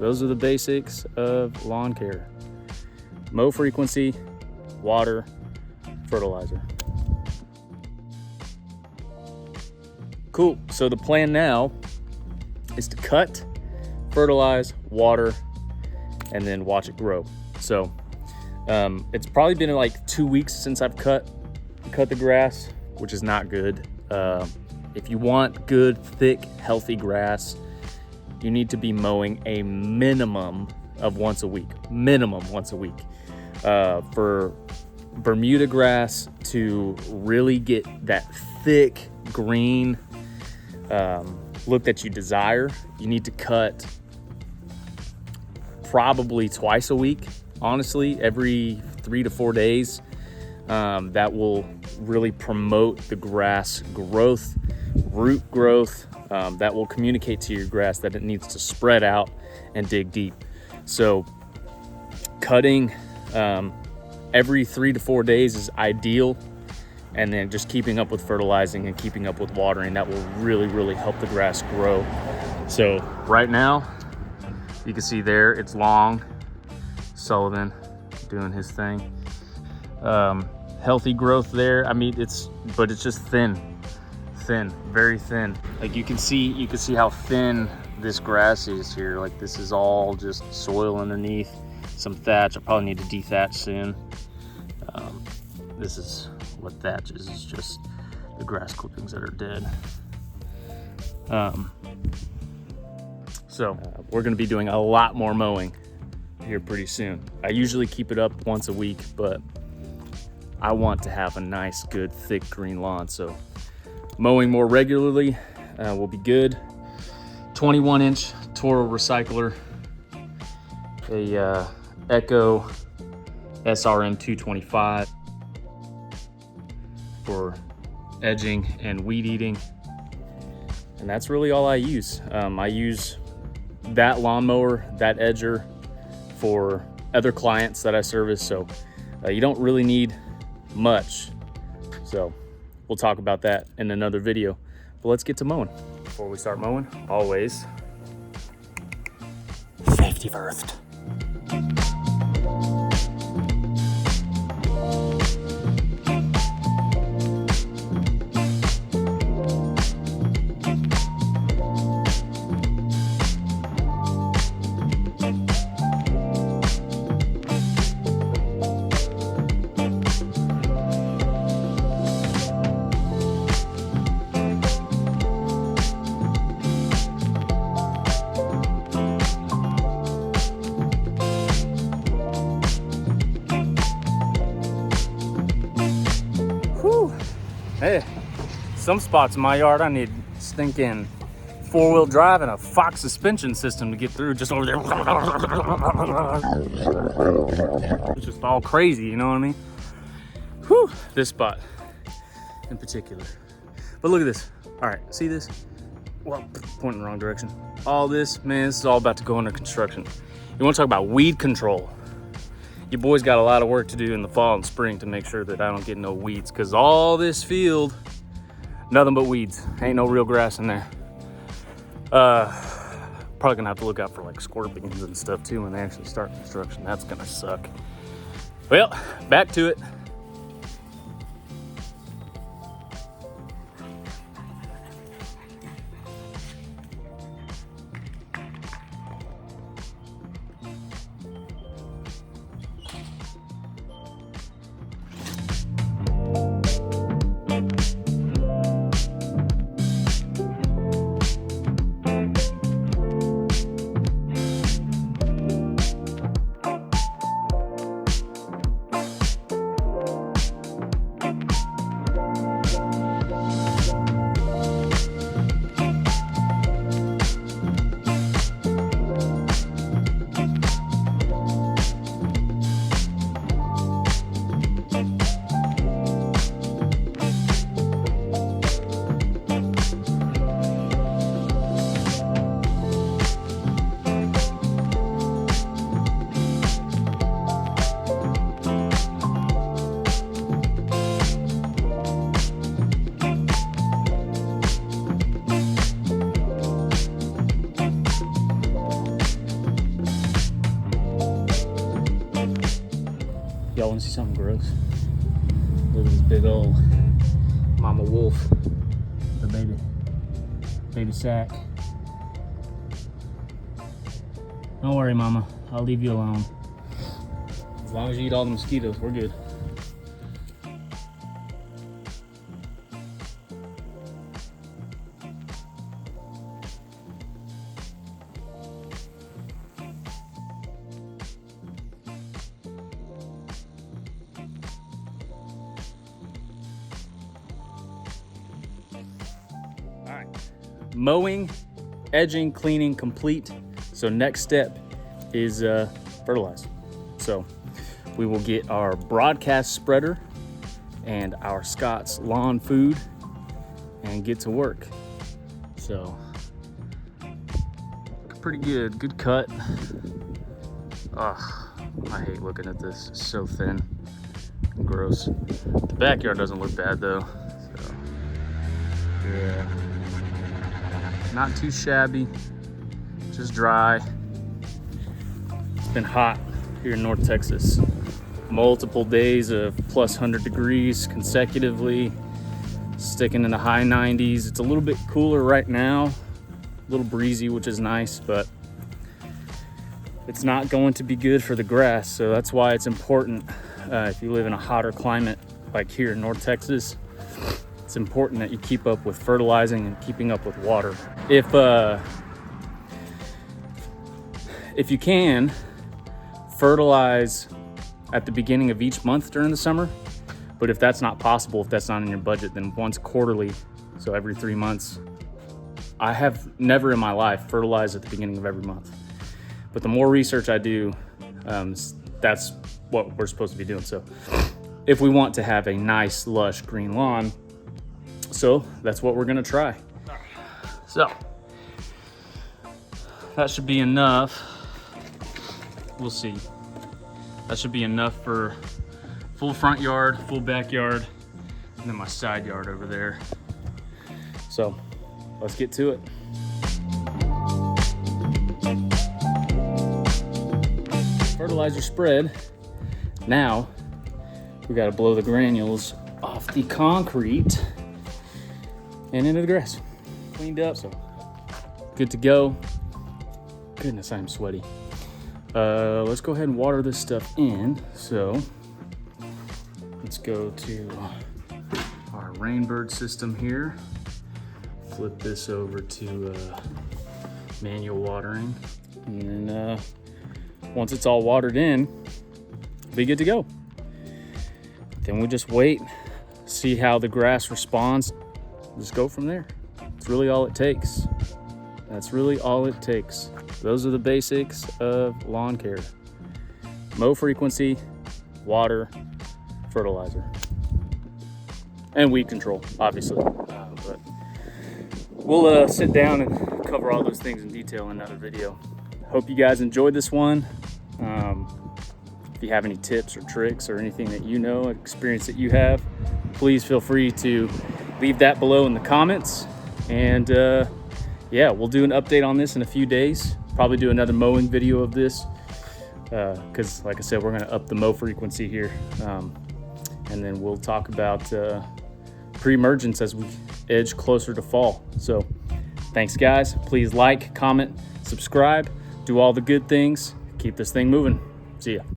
those are the basics of lawn care. Mow frequency, water, fertilizer. Cool, so the plan now is to cut, fertilize, water, and then watch it grow. So it's probably been like 2 weeks since I've cut the grass, which is not good. If you want good, thick, healthy grass, you need to be mowing a minimum of once a week. For Bermuda grass to really get that thick green look that you desire, you need to cut probably twice a week, honestly, every 3 to 4 days. That will really promote the grass growth, root growth. That will communicate to your grass that it needs to spread out and dig deep. So cutting every 3 to 4 days is ideal, and then just keeping up with fertilizing and keeping up with watering, that will really help the grass grow. So right now you can see there it's long. Sullivan doing his thing. Healthy growth there. I mean, but it's just thin, very thin. Like you can see how thin this grass is here. Like this is all just soil underneath, some thatch. I probably need to dethatch soon. This is what thatch is. It's just the grass clippings that are dead. So we're gonna be doing a lot more mowing here pretty soon. I usually keep it up once a week, but I want to have a nice, good, thick green lawn. So mowing more regularly will be good. 21-inch Toro recycler, a Echo SRM 225 for edging and weed eating. And that's really all I use. I use that lawnmower, that edger, for other clients that I service. So you don't really need much. So we'll talk about that in another video. But let's get to mowing. Before we start mowing, always safety first. Hey, some spots in my yard I need stinking 4-wheel drive and a Fox suspension system to get through. Just over there, it's just all crazy, you know what I mean? Whew, this spot in particular. But look at this. All right, see this? Well, pointing the wrong direction. All this, man, this is all about to go under construction. You want to talk about weed control? Your boy's got a lot of work to do in the fall and spring to make sure that I don't get no weeds, because all this field, nothing but weeds. Ain't no real grass in there. Probably gonna have to look out for like scorpions and stuff too when they actually start construction. That's gonna suck. Well, back to it. Y'all want to see something gross? Look at this big old mama wolf. The baby sack. Don't worry, mama. I'll leave you alone. As long as you eat all the mosquitoes, we're good. All right, mowing, edging, cleaning complete. So next step is fertilize. So we will get our broadcast spreader and our Scott's lawn food and get to work. So pretty good cut. Ugh, I hate looking at this. It's so thin and gross. The backyard doesn't look bad though. So yeah, not too shabby, just dry. It's been hot here in North Texas. Multiple days of plus 100 degrees consecutively, sticking in the high 90s. It's a little bit cooler right now, a little breezy, which is nice, but it's not going to be good for the grass. So that's why it's important, if you live in a hotter climate like here in North Texas, it's important that you keep up with fertilizing and keeping up with water. If you can, fertilize at the beginning of each month during the summer. But if that's not possible, if that's not in your budget, then once quarterly, so every 3 months. I have never in my life fertilized at the beginning of every month. But the more research I do, that's what we're supposed to be doing. So if we want to have a nice, lush green lawn, so that's what we're gonna try. So that should be enough. We'll see. That should be enough for full front yard, full backyard, and then my side yard over there. So let's get to it. Fertilizer spread. Now we got to blow the granules off the concrete and into the grass. Cleaned up, so good to go. Goodness, I'm sweaty. Let's go ahead and water this stuff in. So let's go to our Rainbird system here. Flip this over to manual watering. And then once it's all watered in, we'll be good to go. Then we just wait, see how the grass responds. Just go from there. That's really all it takes. That's really all it takes. Those are the basics of lawn care. Mow frequency, water, fertilizer, and weed control, obviously. But we'll sit down and cover all those things in detail in another video. Hope you guys enjoyed this one. If you have any tips or tricks or anything that you know, experience that you have, please feel free to leave that below in the comments. And yeah, we'll do an update on this in a few days. Probably do another mowing video of this because like I said, we're gonna up the mow frequency here. And then we'll talk about pre-emergence as we edge closer to fall. So thanks guys. Please like, comment, subscribe, do all the good things. Keep this thing moving. See ya.